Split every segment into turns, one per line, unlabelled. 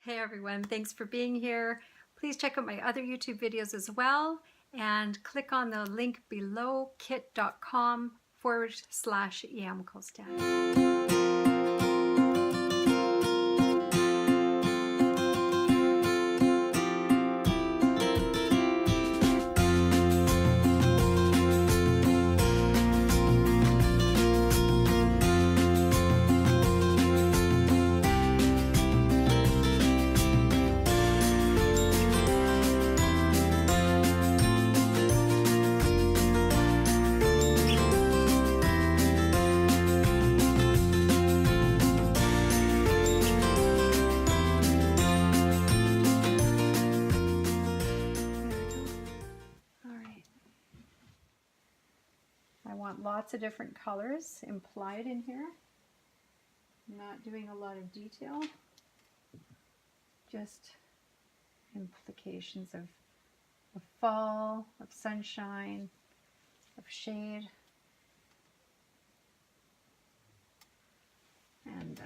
Hey everyone, thanks for being here. Please check out my other YouTube videos as well and click on the link below, kit.com/yamcostan. I want lots of different colors implied in here. I'm not doing a lot of detail, just implications of fall, of sunshine, of shade. And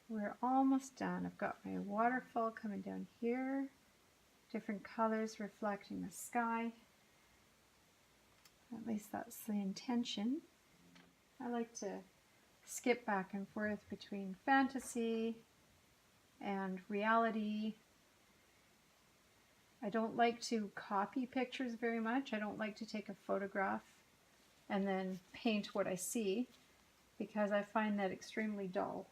we're almost done. I've got my waterfall coming down here. Different colors reflecting the sky. At least that's the intention. I like to skip back and forth between fantasy and reality. I don't like to copy pictures very much. I don't like to take a photograph and then paint what I see because I find that extremely dull.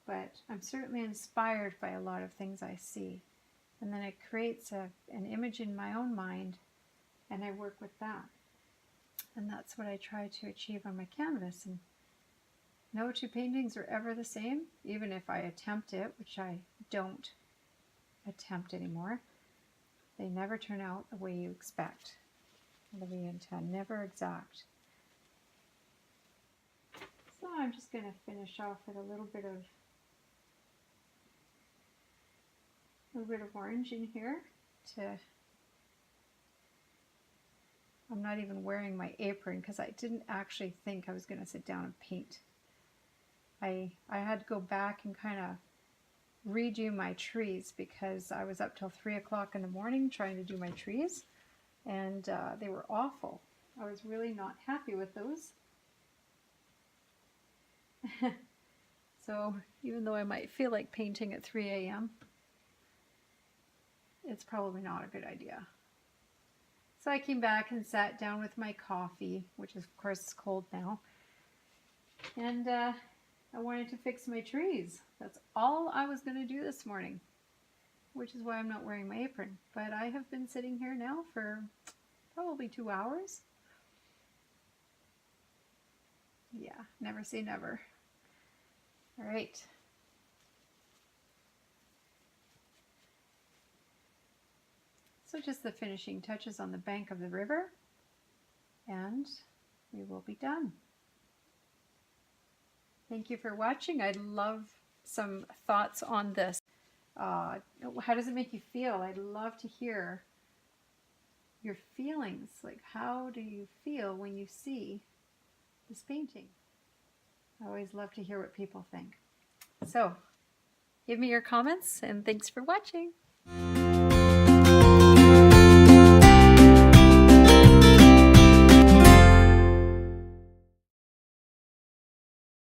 But I'm certainly inspired by a lot of things I see. And then it creates an image in my own mind, and I work with that. And that's what I try to achieve on my canvas. And no two paintings are ever the same, even if I attempt it, which I don't attempt anymore. They never turn out the way you expect, the way you intend, never exact. So I'm just going to finish off with a little bit of orange in here. I'm not even wearing my apron because I didn't actually think I was going to sit down and paint. I had to go back and kind of redo my trees because I was up till 3 o'clock in the morning trying to do my trees, and they were awful. I was really not happy with those. So even though I might feel like painting at 3 a.m., it's probably not a good idea. So I came back and sat down with my coffee, which is, of course is cold now, and I wanted to fix my trees. That's all I was going to do this morning, which is why I'm not wearing my apron. But I have been sitting here now for probably 2 hours. Yeah, never say never. All right. So just the finishing touches on the bank of the river, and we will be done. Thank you for watching. I'd love some thoughts on this. How does it make you feel? I'd love to hear your feelings. Like, how do you feel when you see this painting? I always love to hear what people think. So, give me your comments, and thanks for watching.